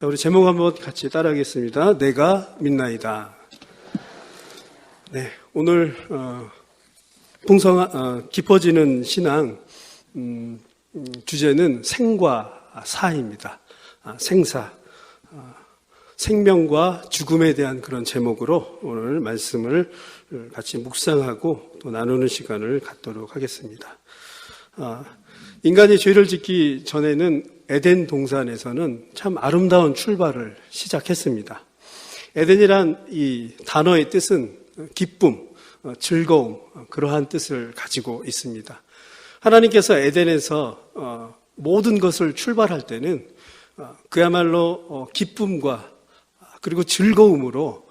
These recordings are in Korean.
우리 제목 한번 같이 따라하겠습니다. 내가 믿나이다. 네, 오늘 깊어지는 신앙 주제는 생과 사입니다. 생사, 생명과 죽음에 대한 그런 제목으로 오늘 말씀을 같이 묵상하고 또 나누는 시간을 갖도록 하겠습니다. 인간이 죄를 짓기 전에는 에덴 동산에서는 참 아름다운 출발을 시작했습니다. 에덴이란 이 단어의 뜻은 기쁨, 즐거움, 그러한 뜻을 가지고 있습니다. 하나님께서 에덴에서 모든 것을 출발할 때는 그야말로 기쁨과 그리고 즐거움으로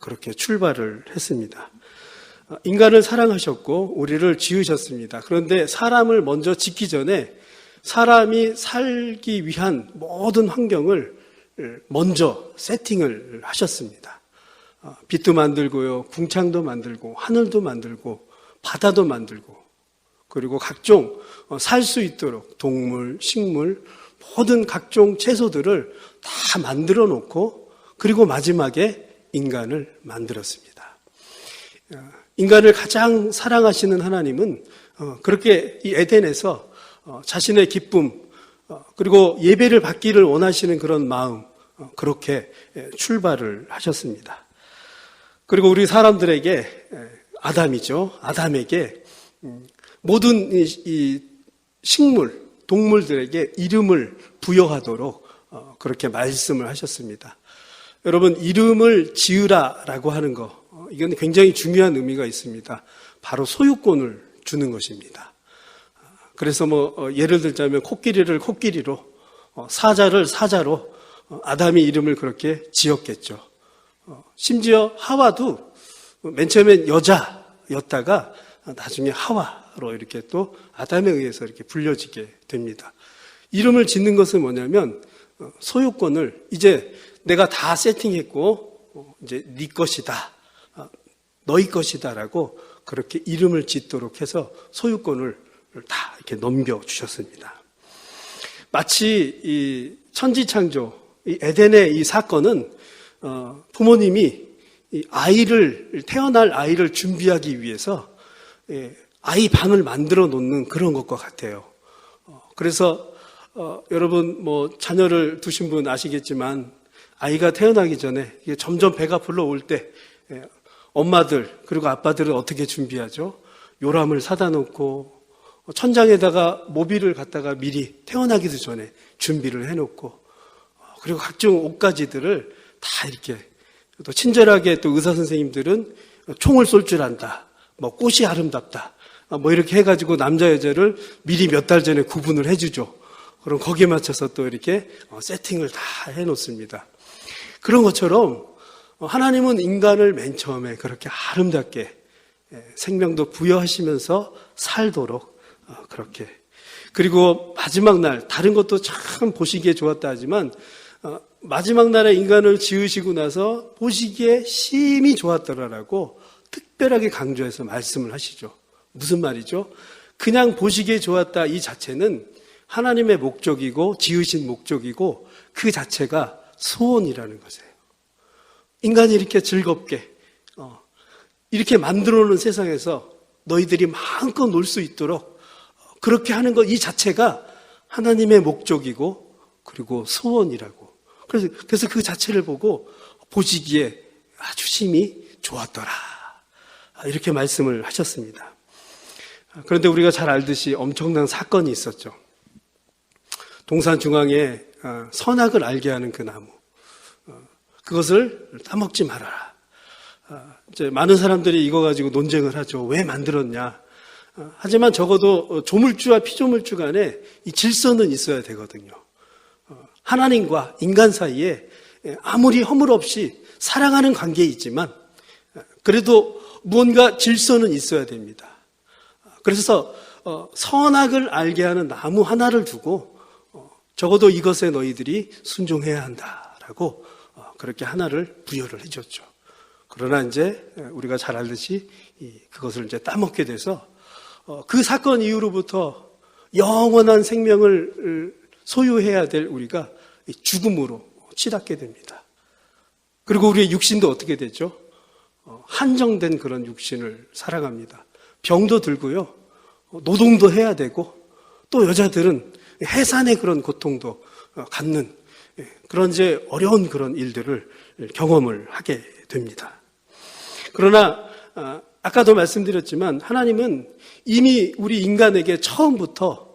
그렇게 출발을 했습니다. 인간을 사랑하셨고 우리를 지으셨습니다. 그런데 사람을 먼저 짓기 전에 사람이 살기 위한 모든 환경을 먼저 세팅을 하셨습니다. 빛도 만들고요, 궁창도 만들고, 하늘도 만들고, 바다도 만들고, 그리고 각종 살 수 있도록 동물, 식물, 모든 각종 채소들을 다 만들어 놓고, 그리고 마지막에 인간을 만들었습니다. 인간을 가장 사랑하시는 하나님은 그렇게 이 에덴에서 자신의 기쁨 그리고 예배를 받기를 원하시는 그런 마음 그렇게 출발을 하셨습니다. 그리고 우리 사람들에게 아담이죠. 아담에게 모든 이 식물, 동물들에게 이름을 부여하도록 그렇게 말씀을 하셨습니다. 여러분, 이름을 지으라라고 하는 거 이건 굉장히 중요한 의미가 있습니다. 바로 소유권을 주는 것입니다. 그래서 예를 들자면 코끼리를 코끼리로, 사자를 사자로 아담이 이름을 그렇게 지었겠죠. 심지어 하와도 맨 처음엔 여자였다가 나중에 하와로 이렇게 또 아담에 의해서 이렇게 불려지게 됩니다. 이름을 짓는 것은 뭐냐면 소유권을 이제 내가 다 세팅했고 이제 네 것이다, 너희 것이다라고 그렇게 이름을 짓도록 해서 소유권을 다 이렇게 넘겨주셨습니다. 마치 이 천지창조, 이 에덴의 이 사건은 부모님이 태어날 아이를 준비하기 위해서 아이 방을 만들어 놓는 그런 것과 같아요. 그래서 여러분 자녀를 두신 분 아시겠지만 아이가 태어나기 전에 점점 배가 불러올 때 엄마들 그리고 아빠들은 어떻게 준비하죠? 요람을 사다 놓고 천장에다가 모비를 갖다가 미리 태어나기도 전에 준비를 해놓고 그리고 각종 옷가지들을 다 이렇게 또 친절하게 또 의사 선생님들은 총을 쏠 줄 안다, 꽃이 아름답다, 이렇게 해가지고 남자 여자를 미리 몇 달 전에 구분을 해주죠. 그럼 거기에 맞춰서 또 이렇게 세팅을 다 해놓습니다. 그런 것처럼 하나님은 인간을 맨 처음에 그렇게 아름답게 생명도 부여하시면서 살도록 그렇게, 그리고 마지막 날 다른 것도 참 보시기에 좋았다 하지만 마지막 날에 인간을 지으시고 나서 보시기에 심히 좋았더라라고 특별하게 강조해서 말씀을 하시죠. 무슨 말이죠? 그냥 보시기에 좋았다 이 자체는 하나님의 목적이고 지으신 목적이고 그 자체가 소원이라는 것이에요. 인간이 이렇게 즐겁게 이렇게 만들어 놓은 세상에서 너희들이 마음껏 놀 수 있도록 그렇게 하는 것 이 자체가 하나님의 목적이고 그리고 소원이라고. 그래서 그 자체를 보고 보시기에 아주 심히 좋았더라, 이렇게 말씀을 하셨습니다. 그런데 우리가 잘 알듯이 엄청난 사건이 있었죠. 동산 중앙에 선악을 알게 하는 그 나무, 그것을 따먹지 말아라. 이제 많은 사람들이 이거 가지고 논쟁을 하죠. 왜 만들었냐? 하지만 적어도 조물주와 피조물주 간에 이 질서는 있어야 되거든요. 하나님과 인간 사이에 아무리 허물 없이 사랑하는 관계이지만 그래도 무언가 질서는 있어야 됩니다. 그래서 선악을 알게 하는 나무 하나를 두고 적어도 이것에 너희들이 순종해야 한다라고 그렇게 하나를 부여를 해줬죠. 그러나 이제 우리가 잘 알듯이 그것을 이제 따먹게 돼서 그 사건 이후로부터 영원한 생명을 소유해야 될 우리가 죽음으로 치닫게 됩니다. 그리고 우리의 육신도 어떻게 되죠? 한정된 그런 육신을 살아갑니다. 병도 들고요. 노동도 해야 되고 또 여자들은 해산의 그런 고통도 갖는 그런 이제 어려운 그런 일들을 경험을 하게 됩니다. 그러나 아까도 말씀드렸지만 하나님은 이미 우리 인간에게 처음부터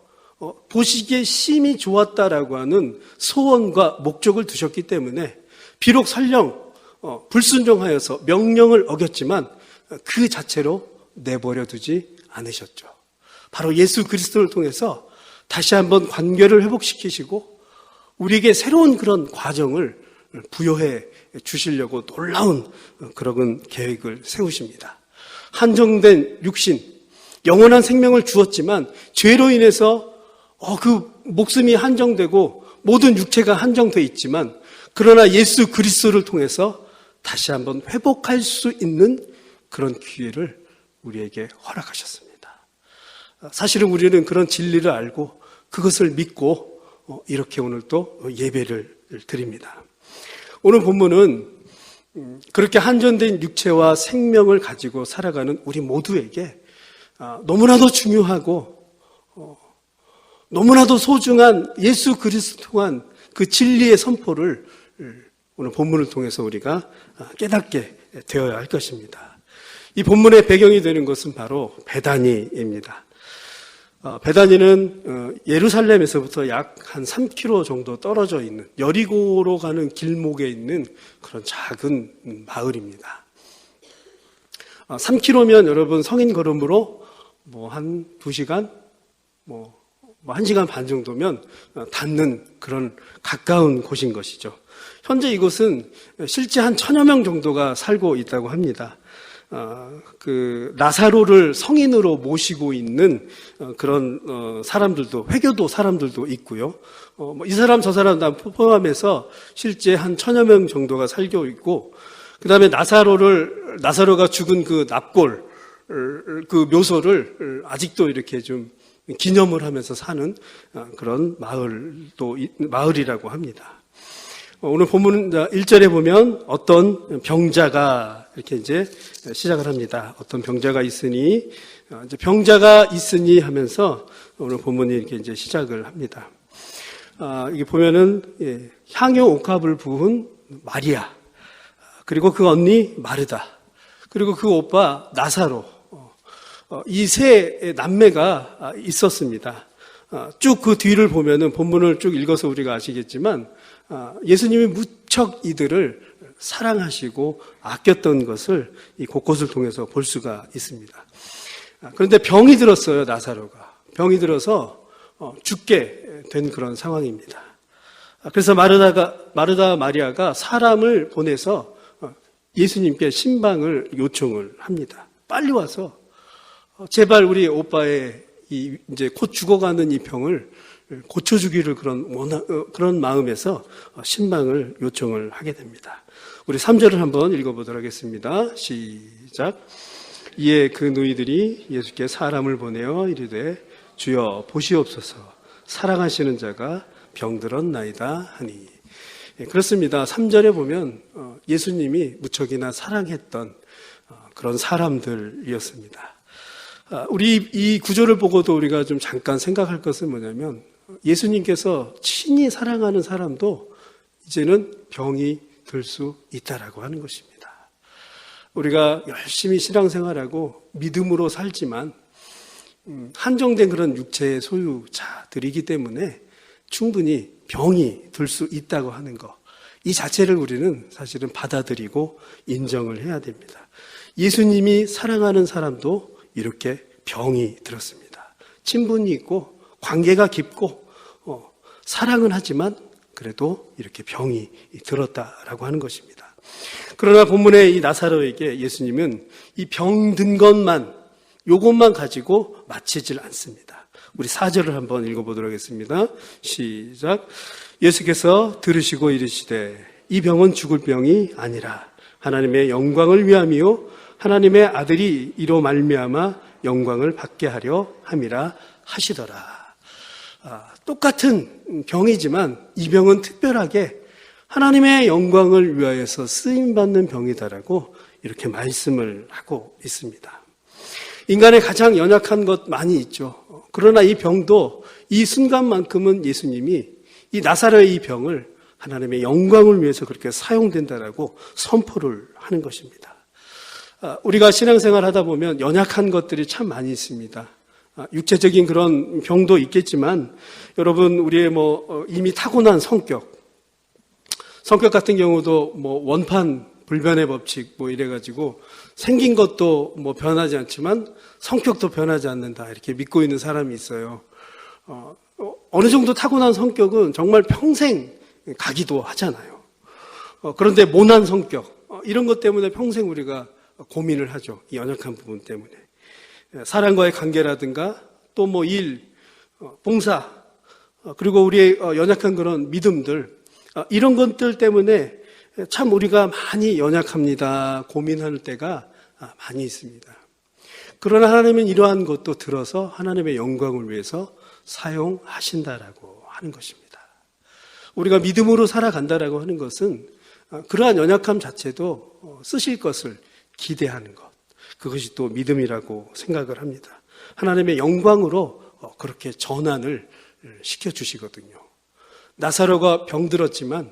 보시기에 심히 좋았다라고 하는 소원과 목적을 두셨기 때문에 비록 설령 불순종하여서 명령을 어겼지만 그 자체로 내버려 두지 않으셨죠. 바로 예수 그리스도를 통해서 다시 한번 관계를 회복시키시고 우리에게 새로운 그런 과정을 부여해 주시려고 놀라운 그런 계획을 세우십니다. 한정된 육신, 영원한 생명을 주었지만 죄로 인해서 그 목숨이 한정되고 모든 육체가 한정되어 있지만 그러나 예수 그리스도를 통해서 다시 한번 회복할 수 있는 그런 기회를 우리에게 허락하셨습니다. 사실은 우리는 그런 진리를 알고 그것을 믿고 이렇게 오늘 또 예배를 드립니다. 오늘 본문은 그렇게 한정된 육체와 생명을 가지고 살아가는 우리 모두에게 너무나도 중요하고 너무나도 소중한 예수 그리스도 통한 그 진리의 선포를 오늘 본문을 통해서 우리가 깨닫게 되어야 할 것입니다. 이 본문의 배경이 되는 것은 바로 베다니입니다. 베다니는 예루살렘에서부터 약 한 3km 정도 떨어져 있는 여리고로 가는 길목에 있는 그런 작은 마을입니다. 3km면 여러분 성인 걸음으로 한 2시간, 1시간 반 정도면 닿는 그런 가까운 곳인 것이죠. 현재 이곳은 실제 한 1000여 명 정도가 살고 있다고 합니다. 그 나사로를 성인으로 모시고 있는 그런 사람들도, 회교도 사람들도 있고요. 이 사람 저 사람 다 포함해서 실제 한 1000여 명 정도가 살고 있고, 그 다음에 나사로가 죽은 그 납골 그 묘소를 아직도 이렇게 좀 기념을 하면서 사는 그런 마을이라고 합니다. 오늘 본문 1절에 보면 어떤 병자가 이렇게 이제 시작을 합니다. 어떤 병자가 있으니, 이제 병자가 있으니 하면서 오늘 본문이 이렇게 이제 시작을 합니다. 이게 보면은 향유 옥합을 부은 마리아, 그리고 그 언니 마르다, 그리고 그 오빠 나사로, 이 세 남매가 있었습니다. 쭉 그 뒤를 보면은 본문을 쭉 읽어서 우리가 아시겠지만 예수님이 무척 이들을 사랑하시고 아꼈던 것을 이 곳곳을 통해서 볼 수가 있습니다. 그런데 병이 들었어요. 나사로가 병이 들어서 죽게 된 그런 상황입니다. 그래서 마르다 마리아가 사람을 보내서 예수님께 신방을 요청을 합니다. 빨리 와서 제발 우리 오빠의 이제 곧 죽어가는 이 병을 고쳐주기를 그런 마음에서 신방을 요청을 하게 됩니다. 우리 3절을 한번 읽어보도록 하겠습니다. 시작. 이에 그 누이들이 예수께 사람을 보내어 이르되 주여 보시옵소서 사랑하시는 자가 병들었나이다 하니. 그렇습니다. 3절에 보면 예수님이 무척이나 사랑했던 그런 사람들이었습니다. 우리 이 구조를 보고도 우리가 좀 잠깐 생각할 것은 뭐냐면 예수님께서 친히 사랑하는 사람도 이제는 병이 들 수 있다라고 하는 것입니다. 우리가 열심히 신앙생활하고 믿음으로 살지만 한정된 그런 육체의 소유자들이기 때문에 충분히 병이 들 수 있다고 하는 것, 이 자체를 우리는 사실은 받아들이고 인정을 해야 됩니다. 예수님이 사랑하는 사람도 이렇게 병이 들었습니다. 친분이 있고 관계가 깊고 사랑은 하지만 그래도 이렇게 병이 들었다라고 하는 것입니다. 그러나 본문의 이 나사로에게 예수님은 이 병든 것만, 요것만 가지고 마치질 않습니다. 우리 4절을 한번 읽어보도록 하겠습니다. 시작. 예수께서 들으시고 이르시되 이 병은 죽을 병이 아니라 하나님의 영광을 위함이요 하나님의 아들이 이로 말미암아 영광을 받게 하려 함이라 하시더라. 똑같은 병이지만 이 병은 특별하게 하나님의 영광을 위하여서 쓰임받는 병이다라고 이렇게 말씀을 하고 있습니다. 인간의 가장 연약한 것 많이 있죠. 그러나 이 병도 이 순간만큼은 예수님이 이 나사로의 이 병을 하나님의 영광을 위해서 그렇게 사용된다라고 선포를 하는 것입니다. 우리가 신앙생활 하다 보면 연약한 것들이 참 많이 있습니다. 육체적인 그런 병도 있겠지만 여러분 우리의 이미 타고난 성격 같은 경우도 원판 불변의 법칙 이래가지고 생긴 것도 변하지 않지만 성격도 변하지 않는다 이렇게 믿고 있는 사람이 있어요. 어느 정도 타고난 성격은 정말 평생 가기도 하잖아요. 그런데 모난 성격 이런 것 때문에 평생 우리가 고민을 하죠. 이 연약한 부분 때문에. 사람과의 관계라든가 또 일, 봉사 그리고 우리의 연약한 그런 믿음들 이런 것들 때문에 참 우리가 많이 연약합니다. 고민할 때가 많이 있습니다. 그러나 하나님은 이러한 것도 들어서 하나님의 영광을 위해서 사용하신다라고 하는 것입니다. 우리가 믿음으로 살아간다라고 하는 것은 그러한 연약함 자체도 쓰실 것을 기대하는 것. 그것이 또 믿음이라고 생각을 합니다. 하나님의 영광으로 그렇게 전환을 시켜주시거든요. 나사로가 병들었지만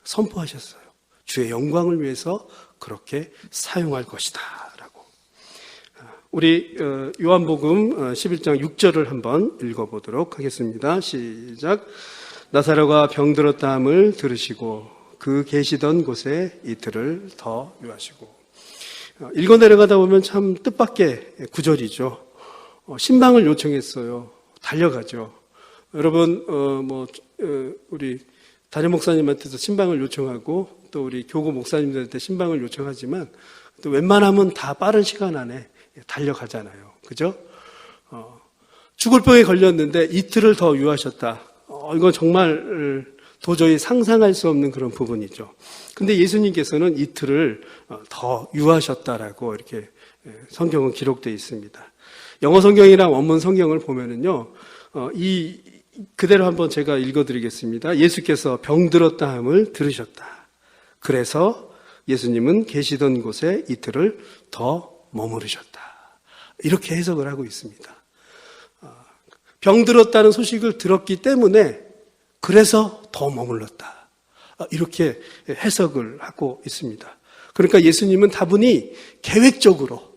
선포하셨어요. 주의 영광을 위해서 그렇게 사용할 것이다 라고. 우리 요한복음 11장 6절을 한번 읽어보도록 하겠습니다. 시작. 나사로가 병들었다함을 들으시고 그 계시던 곳에 이틀을 더 유하시고. 읽어 내려가다 보면 참 뜻밖의 구절이죠. 신방을 요청했어요. 달려가죠. 여러분, 우리 담임 목사님한테도 신방을 요청하고 또 우리 교구 목사님들한테 신방을 요청하지만 또 웬만하면 다 빠른 시간 안에 달려가잖아요. 그죠? 죽을 병에 걸렸는데 이틀을 더 유하셨다. 이건 정말 도저히 상상할 수 없는 그런 부분이죠. 근데 예수님께서는 이틀을 더 유하셨다라고 이렇게 성경은 기록되어 있습니다. 영어 성경이랑 원문 성경을 보면은요, 그대로 한번 제가 읽어드리겠습니다. 예수께서 병들었다함을 들으셨다. 그래서 예수님은 계시던 곳에 이틀을 더 머무르셨다. 이렇게 해석을 하고 있습니다. 병들었다는 소식을 들었기 때문에 그래서 더 머물렀다. 이렇게 해석을 하고 있습니다. 그러니까 예수님은 다분히 계획적으로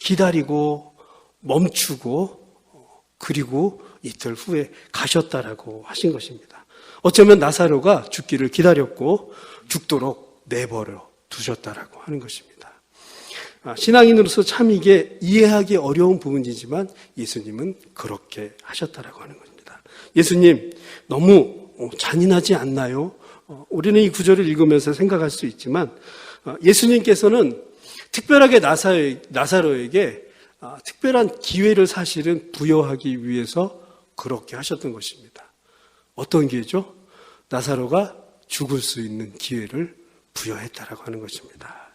기다리고 멈추고 그리고 이틀 후에 가셨다라고 하신 것입니다. 어쩌면 나사로가 죽기를 기다렸고 죽도록 내버려 두셨다라고 하는 것입니다. 신앙인으로서 참 이게 이해하기 어려운 부분이지만 예수님은 그렇게 하셨다라고 하는 것입니다. 예수님 너무 잔인하지 않나요? 우리는 이 구절을 읽으면서 생각할 수 있지만 예수님께서는 특별하게 나사로에게 특별한 기회를 사실은 부여하기 위해서 그렇게 하셨던 것입니다. 어떤 기회죠? 나사로가 죽을 수 있는 기회를 부여했다라고 하는 것입니다.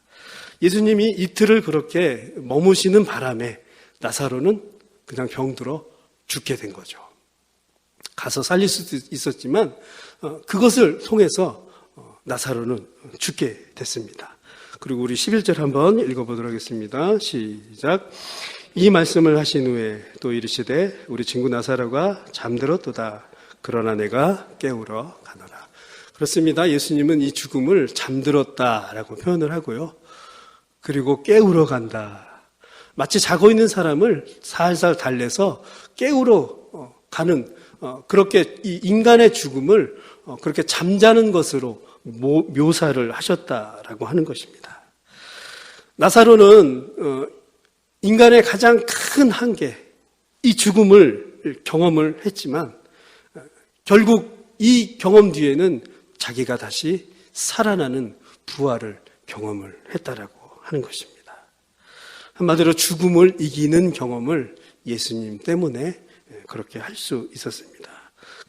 예수님이 이틀을 그렇게 머무시는 바람에 나사로는 그냥 병들어 죽게 된 거죠. 가서 살릴 수도 있었지만 그것을 통해서 나사로는 죽게 됐습니다. 그리고 우리 11절 한번 읽어보도록 하겠습니다. 시작. 이 말씀을 하신 후에 또 이르시되 우리 친구 나사로가 잠들었도다. 그러나 내가 깨우러 가노라. 그렇습니다. 예수님은 이 죽음을 잠들었다라고 표현을 하고요. 그리고 깨우러 간다. 마치 자고 있는 사람을 살살 달래서 깨우러 가는 그렇게 이 인간의 죽음을 그렇게 잠자는 것으로 묘사를 하셨다라고 하는 것입니다. 나사로는 인간의 가장 큰 한계, 이 죽음을 경험을 했지만 결국 이 경험 뒤에는 자기가 다시 살아나는 부활을 경험을 했다라고 하는 것입니다. 한마디로 죽음을 이기는 경험을 예수님 때문에 그렇게 할 수 있었습니다.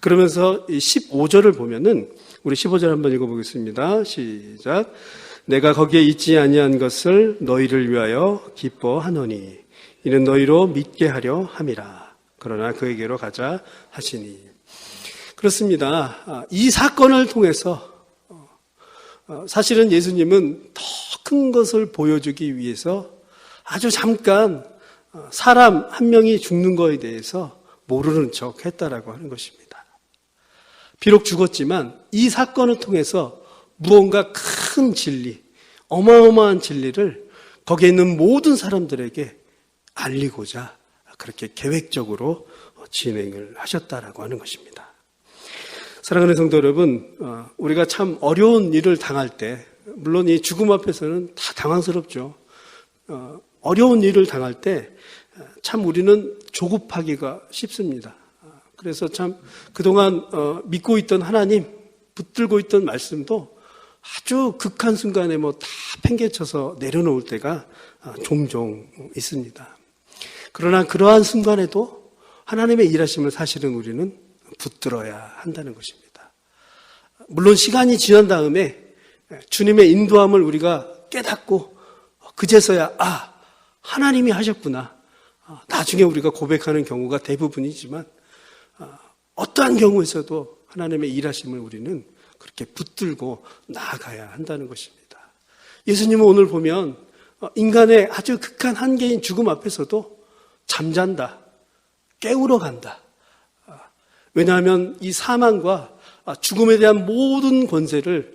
그러면서 이 15절을 보면은 우리 15절 한번 읽어보겠습니다. 시작. 내가 거기에 있지 아니한 것을 너희를 위하여 기뻐하노니 이는 너희로 믿게 하려 함이라. 그러나 그에게로 가자 하시니. 그렇습니다. 이 사건을 통해서 사실은 예수님은 더 큰 것을 보여주기 위해서 아주 잠깐 사람 한 명이 죽는 것에 대해서 모르는 척 했다라고 하는 것입니다. 비록 죽었지만 이 사건을 통해서 무언가 큰 진리, 어마어마한 진리를 거기에 있는 모든 사람들에게 알리고자 그렇게 계획적으로 진행을 하셨다라고 하는 것입니다. 사랑하는 성도 여러분, 우리가 참 어려운 일을 당할 때, 물론 이 죽음 앞에서는 다 당황스럽죠. 어려운 일을 당할 때 참 우리는 조급하기가 쉽습니다. 그래서 참 그동안 믿고 있던 하나님, 붙들고 있던 말씀도 아주 극한 순간에 다 팽개쳐서 내려놓을 때가 종종 있습니다. 그러나 그러한 순간에도 하나님의 일하심을 사실은 우리는 붙들어야 한다는 것입니다. 물론 시간이 지난 다음에 주님의 인도함을 우리가 깨닫고 그제서야 하나님이 하셨구나. 나중에 우리가 고백하는 경우가 대부분이지만 어떠한 경우에서도 하나님의 일하심을 우리는 그렇게 붙들고 나아가야 한다는 것입니다. 예수님은 오늘 보면 인간의 아주 극한 한계인 죽음 앞에서도 잠잔다, 깨우러 간다. 왜냐하면 이 사망과 죽음에 대한 모든 권세를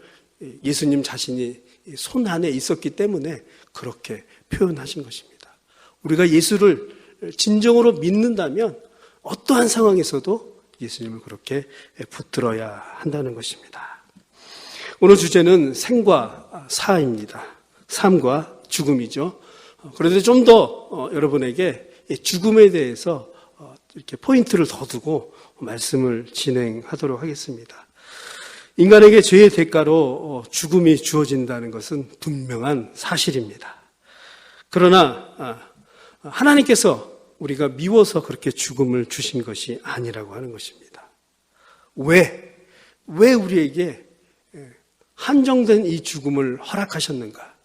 예수님 자신이 손 안에 있었기 때문에 그렇게 표현하신 것입니다. 우리가 예수를 진정으로 믿는다면 어떠한 상황에서도 예수님을 그렇게 붙들어야 한다는 것입니다. 오늘 주제는 생과 사입니다. 삶과 죽음이죠. 그런데 좀 더 여러분에게 죽음에 대해서 이렇게 포인트를 더 두고 말씀을 진행하도록 하겠습니다. 인간에게 죄의 대가로 죽음이 주어진다는 것은 분명한 사실입니다. 그러나 하나님께서 우리가 미워서 그렇게 죽음을 주신 것이 아니라고 하는 것입니다. 왜 우리에게 한정된 이 죽음을 허락하셨는가?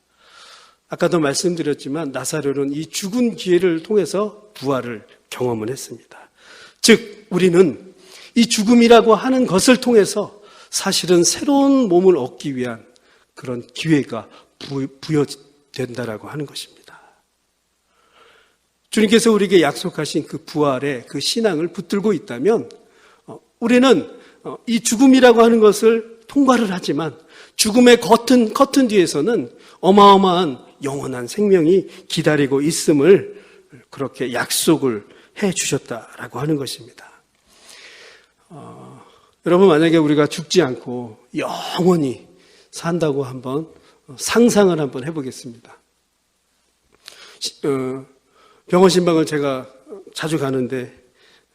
아까도 말씀드렸지만 나사로는 이 죽은 기회를 통해서 부활을 경험을 했습니다. 즉 우리는 이 죽음이라고 하는 것을 통해서 사실은 새로운 몸을 얻기 위한 그런 기회가 부여된다라고 하는 것입니다. 주님께서 우리에게 약속하신 그 부활의 그 신앙을 붙들고 있다면 우리는 이 죽음이라고 하는 것을 통과를 하지만 죽음의 커튼 뒤에서는 어마어마한 영원한 생명이 기다리고 있음을 그렇게 약속을 해 주셨다라고 하는 것입니다. 여러분 만약에 우리가 죽지 않고 영원히 산다고 한번 상상을 한번 해보겠습니다. 병원 신방을 제가 자주 가는데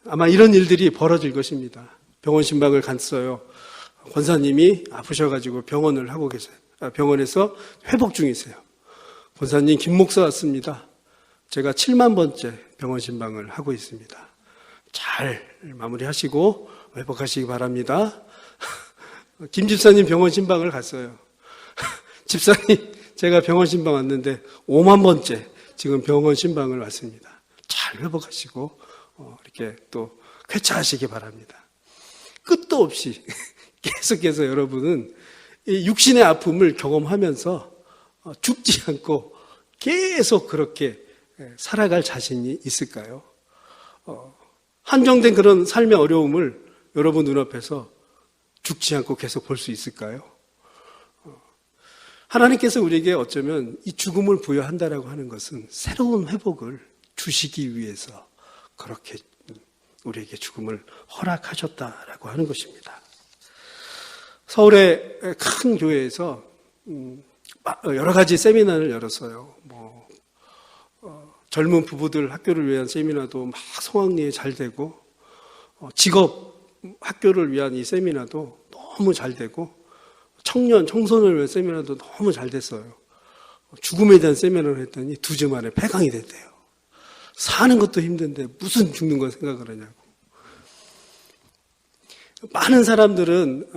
아마 이런 일들이 벌어질 것입니다. 병원 신방을 갔어요. 권사님이 아프셔가지고 병원을 하고 계세요. 병원에서 회복 중이세요. 권사님 김 목사 왔습니다. 제가 7만 번째 병원 신방을 하고 있습니다. 잘 마무리하시고 회복하시기 바랍니다. 김 집사님 병원 신방을 갔어요. 집사님 제가 병원 신방 왔는데 5만 번째 지금 병원 신방을 왔습니다. 잘 회복하시고 이렇게 또 쾌차하시기 바랍니다. 끝도 없이 계속해서 여러분은 이 육신의 아픔을 경험하면서 죽지 않고 계속 그렇게 살아갈 자신이 있을까요? 한정된 그런 삶의 어려움을 여러분 눈앞에서 죽지 않고 계속 볼 수 있을까요? 하나님께서 우리에게 어쩌면 이 죽음을 부여한다라고 하는 것은 새로운 회복을 주시기 위해서 그렇게 우리에게 죽음을 허락하셨다라고 하는 것입니다. 서울의 큰 교회에서 여러 가지 세미나를 열었어요. 젊은 부부들 학교를 위한 세미나도 막 성황리에 잘 되고, 직업 학교를 위한 이 세미나도 너무 잘 되고, 청소년을 위한 세미나도 너무 잘 됐어요. 죽음에 대한 세미나를 했더니 2주 만에 폐강이 됐대요. 사는 것도 힘든데 무슨 죽는 걸 생각을 하냐고. 많은 사람들은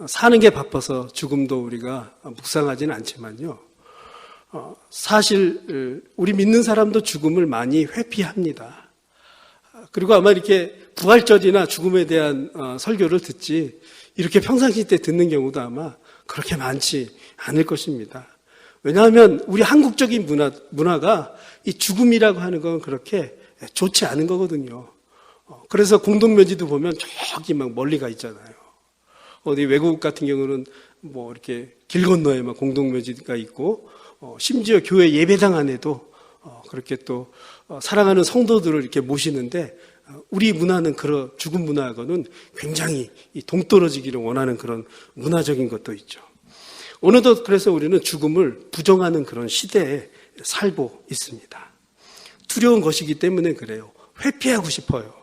사는 게 바빠서 죽음도 우리가 묵상하지는 않지만요. 사실 우리 믿는 사람도 죽음을 많이 회피합니다. 그리고 아마 이렇게 부활절이나 죽음에 대한 설교를 듣지 이렇게 평상시 때 듣는 경우도 아마 그렇게 많지 않을 것입니다. 왜냐하면 우리 한국적인 문화가 이 죽음이라고 하는 건 그렇게 좋지 않은 거거든요. 그래서 공동묘지도 보면 저기 막 멀리 가 있잖아요. 어디 외국 같은 경우는 뭐 이렇게 길 건너에 막 공동묘지가 있고, 심지어 교회 예배당 안에도 그렇게 또 사랑하는 성도들을 이렇게 모시는데, 우리 문화는 그런 죽음 문화하고는 굉장히 동떨어지기를 원하는 그런 문화적인 것도 있죠. 어느덧 그래서 우리는 죽음을 부정하는 그런 시대에 살고 있습니다. 두려운 것이기 때문에 그래요. 회피하고 싶어요.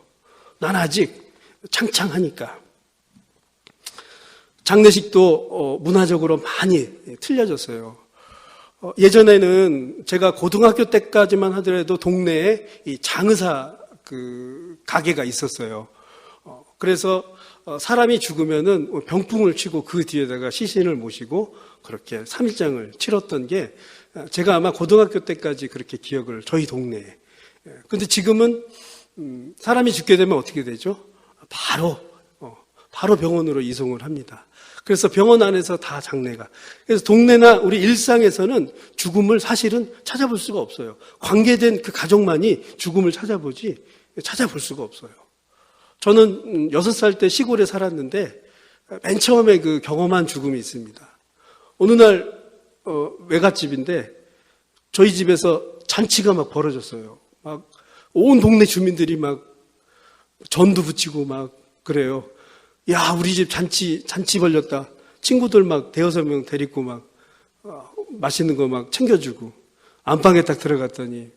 난 아직 창창하니까. 장례식도 문화적으로 많이 틀려졌어요. 예전에는 제가 고등학교 때까지만 하더라도 동네에 이 장의사 가게가 있었어요. 그래서 사람이 죽으면은 병풍을 치고 그 뒤에다가 시신을 모시고 그렇게 3일장을 치렀던 게 제가 아마 고등학교 때까지 그렇게 기억을 저희 동네에. 근데 지금은 사람이 죽게 되면 어떻게 되죠? 바로 병원으로 이송을 합니다. 그래서 병원 안에서 다 장례가. 그래서 동네나 우리 일상에서는 죽음을 사실은 찾아볼 수가 없어요. 관계된 그 가족만이 죽음을 찾아볼 수가 없어요. 저는 6살 때 시골에 살았는데 맨 처음에 그 경험한 죽음이 있습니다. 어느 날 외갓집인데 저희 집에서 잔치가 막 벌어졌어요. 막 온 동네 주민들이 막 전도 붙이고 막 그래요. 야, 우리 집 잔치 벌렸다. 친구들 막 5-6명 데리고 막 맛있는 거 막 챙겨주고 안방에 딱 들어갔더니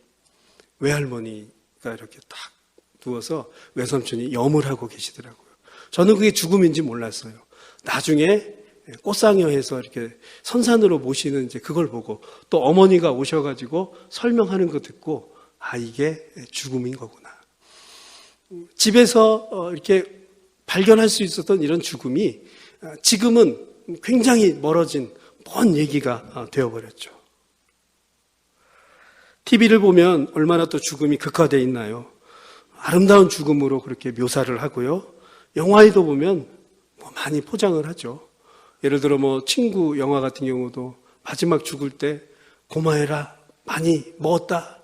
외할머니가 이렇게 딱 누워서 외삼촌이 염을 하고 계시더라고요. 저는 그게 죽음인지 몰랐어요. 나중에 꽃상여해서 이렇게 선산으로 모시는 이제 그걸 보고 또 어머니가 오셔가지고 설명하는 거 듣고 이게 죽음인 거구나. 집에서 이렇게 발견할 수 있었던 이런 죽음이 지금은 굉장히 멀어진 먼 얘기가 되어버렸죠. TV를 보면 얼마나 또 죽음이 극화되어 있나요? 아름다운 죽음으로 그렇게 묘사를 하고요. 영화에도 보면 많이 포장을 하죠. 예를 들어 친구 영화 같은 경우도 마지막 죽을 때 고마해라, 많이 먹었다,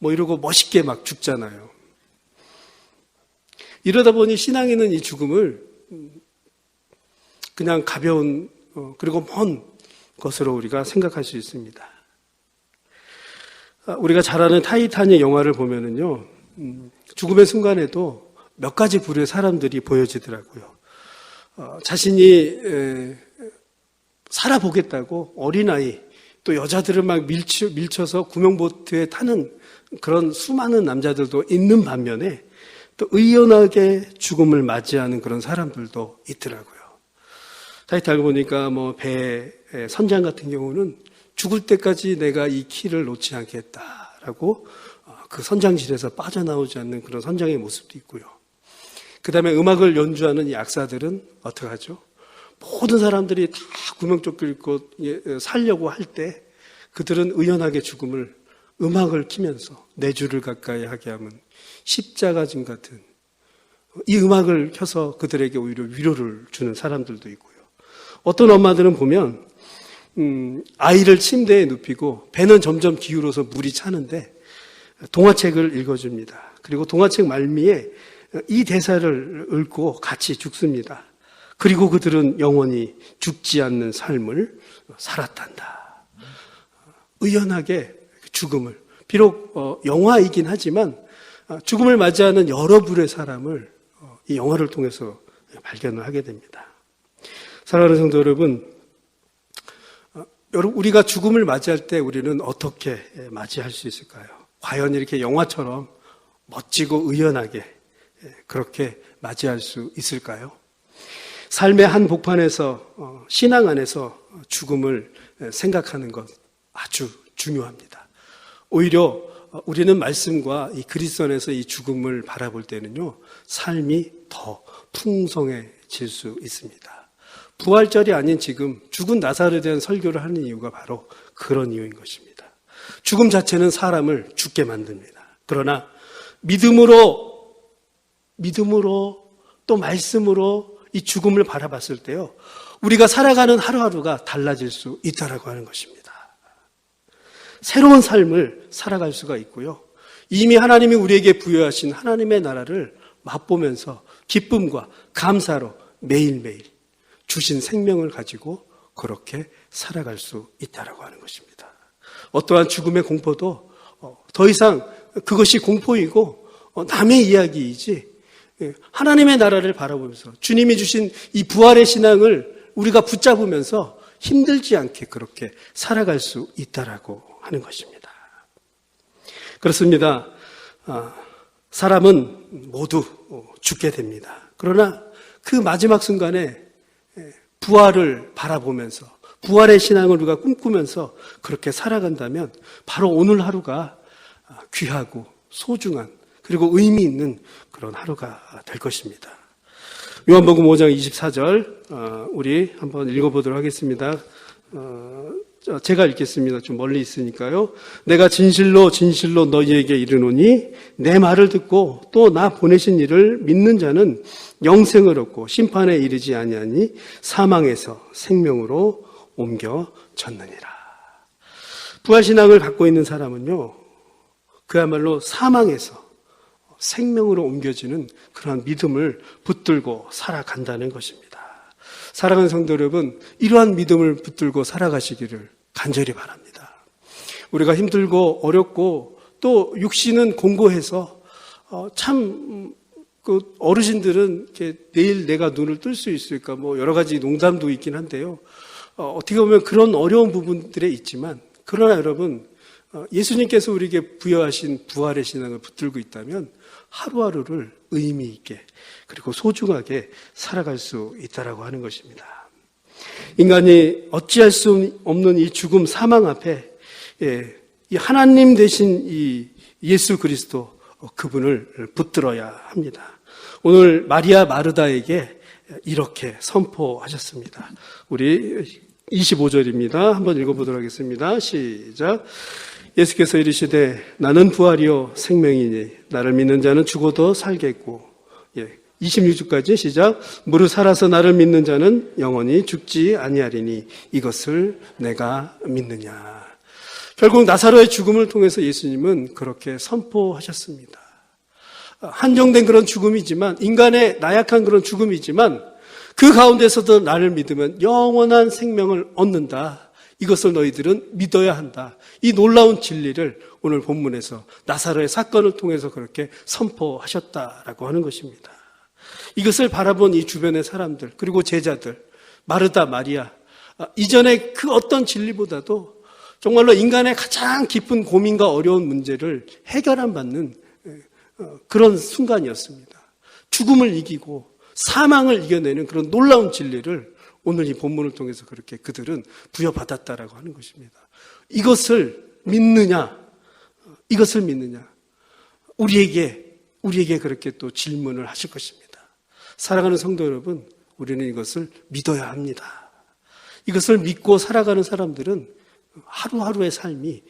이러고 멋있게 막 죽잖아요. 이러다 보니 신앙인은 이 죽음을 그냥 가벼운 그리고 먼 것으로 우리가 생각할 수 있습니다. 우리가 잘 아는 타이타닉 영화를 보면은요, 죽음의 순간에도 몇 가지 부류의 사람들이 보여지더라고요. 자신이 살아보겠다고 어린아이, 또 여자들을 막 밀쳐서 구명보트에 타는 그런 수많은 남자들도 있는 반면에 또 의연하게 죽음을 맞이하는 그런 사람들도 있더라고요. 타이틀 보니까 배 선장 같은 경우는 죽을 때까지 내가 이 키를 놓지 않겠다라고 그 선장실에서 빠져나오지 않는 그런 선장의 모습도 있고요. 그 다음에 음악을 연주하는 이 악사들은 어떻게 하죠? 모든 사람들이 다 구명조끼를 입고 살려고 할 때 그들은 의연하게 죽음을 음악을 키면서 내 주를 가까이 하게 하면 십자가짐 같은 이 음악을 켜서 그들에게 오히려 위로를 주는 사람들도 있고요. 어떤 엄마들은 보면 아이를 침대에 눕히고 배는 점점 기울어서 물이 차는데 동화책을 읽어줍니다. 그리고 동화책 말미에 이 대사를 읽고 같이 죽습니다. 그리고 그들은 영원히 죽지 않는 삶을 살았단다. 의연하게 죽음을, 비록 영화이긴 하지만 죽음을 맞이하는 여러 부류의 사람을 이 영화를 통해서 발견을 하게 됩니다. 사랑하는 성도 여러분, 우리가 죽음을 맞이할 때 우리는 어떻게 맞이할 수 있을까요? 과연 이렇게 영화처럼 멋지고 의연하게 그렇게 맞이할 수 있을까요? 삶의 한 복판에서 신앙 안에서 죽음을 생각하는 것 아주 중요합니다. 오히려 우리는 말씀과 이 그리스도 안에서 이 죽음을 바라볼 때는요, 삶이 더 풍성해질 수 있습니다. 부활절이 아닌 지금 죽은 나사로에 대한 설교를 하는 이유가 바로 그런 이유인 것입니다. 죽음 자체는 사람을 죽게 만듭니다. 그러나 믿음으로 믿음으로 또 말씀으로 이 죽음을 바라봤을 때요, 우리가 살아가는 하루하루가 달라질 수 있다라고 하는 것입니다. 새로운 삶을 살아갈 수가 있고요, 이미 하나님이 우리에게 부여하신 하나님의 나라를 맛보면서 기쁨과 감사로 매일매일 주신 생명을 가지고 그렇게 살아갈 수 있다라고 하는 것입니다. 어떠한 죽음의 공포도 더 이상 그것이 공포이고 남의 이야기이지, 하나님의 나라를 바라보면서 주님이 주신 이 부활의 신앙을 우리가 붙잡으면서 힘들지 않게 그렇게 살아갈 수 있다라고 하는 것입니다. 그렇습니다. 사람은 모두 죽게 됩니다. 그러나 그 마지막 순간에 부활을 바라보면서 부활의 신앙을 우리가 꿈꾸면서 그렇게 살아간다면 바로 오늘 하루가 귀하고 소중한 그리고 의미 있는 그런 하루가 될 것입니다. 요한복음 5장 24절 우리 한번 읽어보도록 하겠습니다. 제가 읽겠습니다. 좀 멀리 있으니까요. 내가 진실로 진실로 너희에게 이르노니 내 말을 듣고 또 나 보내신 이를 믿는 자는 영생을 얻고 심판에 이르지 아니하니 사망에서 생명으로 옮겨졌느니라. 부활신앙을 갖고 있는 사람은요, 그야말로 사망에서 생명으로 옮겨지는 그러한 믿음을 붙들고 살아간다는 것입니다. 사랑하는 성도 여러분, 이러한 믿음을 붙들고 살아가시기를 간절히 바랍니다. 우리가 힘들고 어렵고 또 육신은 공고해서 그 어르신들은 이렇게 내일 내가 눈을 뜰 수 있을까 뭐 여러 가지 농담도 있긴 한데요. 어떻게 보면 그런 어려운 부분들에 있지만, 그러나 여러분, 예수님께서 우리에게 부여하신 부활의 신앙을 붙들고 있다면 하루하루를 의미 있게 그리고 소중하게 살아갈 수 있다라고 하는 것입니다. 인간이 어찌할 수 없는 이 죽음, 사망 앞에 이 하나님 되신 이 예수 그리스도, 그분을 붙들어야 합니다. 오늘 마리아 마르다에게 이렇게 선포하셨습니다. 우리 25절입니다. 한번 읽어보도록 하겠습니다. 시작. 예수께서 이르시되 나는 부활이요 생명이니 나를 믿는 자는 죽어도 살겠고, 26절까지 시작. 무릇 살아서 나를 믿는 자는 영원히 죽지 아니하리니 이것을 내가 믿느냐. 결국 나사로의 죽음을 통해서 예수님은 그렇게 선포하셨습니다. 한정된 그런 죽음이지만, 인간의 나약한 그런 죽음이지만 그 가운데서도 나를 믿으면 영원한 생명을 얻는다. 이것을 너희들은 믿어야 한다. 이 놀라운 진리를 오늘 본문에서 나사로의 사건을 통해서 그렇게 선포하셨다라고 하는 것입니다. 이것을 바라본 이 주변의 사람들, 그리고 제자들, 마르다, 마리아, 이전에 그 어떤 진리보다도 정말로 인간의 가장 깊은 고민과 어려운 문제를 해결받는 그런 순간이었습니다. 죽음을 이기고 사망을 이겨내는 그런 놀라운 진리를 오늘 이 본문을 통해서 그렇게 그들은 부여받았다라고 하는 것입니다. 이것을 믿느냐? 이것을 믿느냐? 우리에게 그렇게 또 질문을 하실 것입니다. 사랑하는 성도 여러분, 우리는 이것을 믿어야 합니다. 이것을 믿고 살아가는 사람들은 하루하루의 삶이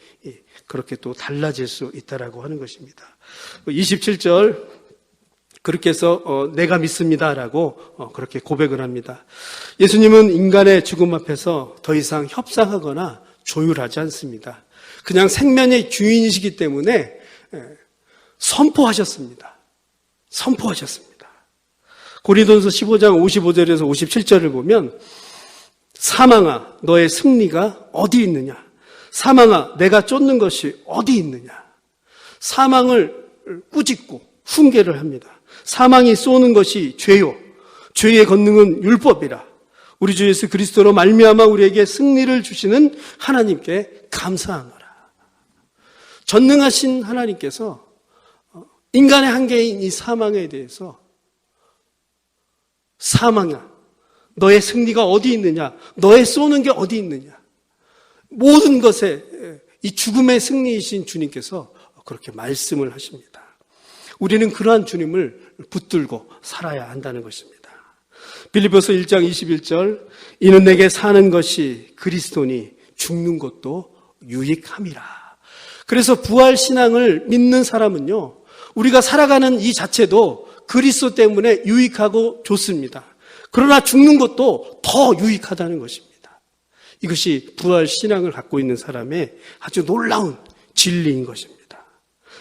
그렇게 또 달라질 수 있다라고 하는 것입니다. 27절 그렇게 해서 내가 믿습니다라고 그렇게 고백을 합니다. 예수님은 인간의 죽음 앞에서 더 이상 협상하거나 조율하지 않습니다. 그냥 생명의 주인이시기 때문에 선포하셨습니다. 고린도전서 15장 55절에서 57절을 보면 사망아 너의 승리가 어디 있느냐? 사망아 내가 쫓는 것이 어디 있느냐? 사망을 꾸짖고 훈계를 합니다. 사망이 쏘는 것이 죄요, 죄의 권능은 율법이라. 우리 주 예수 그리스도로 말미암아 우리에게 승리를 주시는 하나님께 감사하노라. 전능하신 하나님께서 인간의 한계인 이 사망에 대해서 사망아 너의 승리가 어디 있느냐, 너의 쏘는 게 어디 있느냐, 모든 것에 이 죽음의 승리이신 주님께서 그렇게 말씀을 하십니다. 우리는 그러한 주님을 붙들고 살아야 한다는 것입니다. 빌립보서 1장 21절 이는 내게 사는 것이 그리스도니 죽는 것도 유익함이라. 그래서 부활신앙을 믿는 사람은요, 우리가 살아가는 이 자체도 그리스도 때문에 유익하고 좋습니다. 그러나 죽는 것도 더 유익하다는 것입니다. 이것이 부활 신앙을 갖고 있는 사람의 아주 놀라운 진리인 것입니다.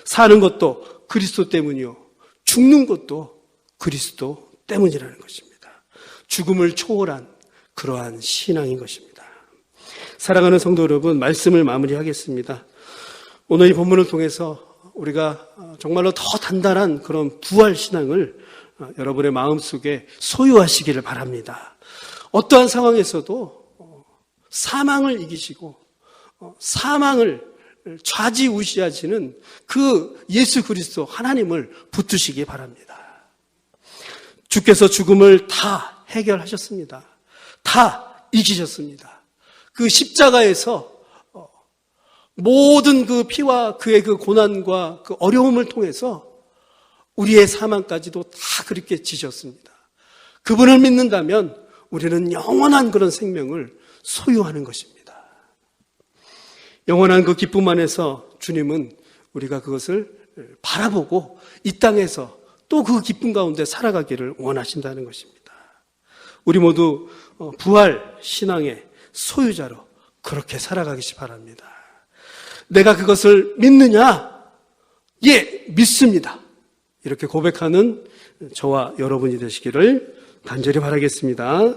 사는 것도 그리스도 때문이요, 죽는 것도 그리스도 때문이라는 것입니다. 죽음을 초월한 그러한 신앙인 것입니다. 사랑하는 성도 여러분, 말씀을 마무리하겠습니다. 오늘 이 본문을 통해서 우리가 정말로 더 단단한 그런 부활 신앙을 여러분의 마음속에 소유하시기를 바랍니다. 어떠한 상황에서도 사망을 이기시고 사망을 좌지우지하시는 그 예수 그리스도 하나님을 붙드시기 바랍니다. 주께서 죽음을 다 해결하셨습니다. 다 이기셨습니다. 그 십자가에서 모든 그 피와 그의 그 고난과 그 어려움을 통해서 우리의 사망까지도 다 그렇게 지셨습니다. 그분을 믿는다면 우리는 영원한 그런 생명을 소유하는 것입니다. 영원한 그 기쁨 안에서 주님은 우리가 그것을 바라보고 이 땅에서 또 그 기쁨 가운데 살아가기를 원하신다는 것입니다. 우리 모두 부활 신앙의 소유자로 그렇게 살아가기 바랍니다. 내가 그것을 믿느냐? 예, 믿습니다. 이렇게 고백하는 저와 여러분이 되시기를 간절히 바라겠습니다.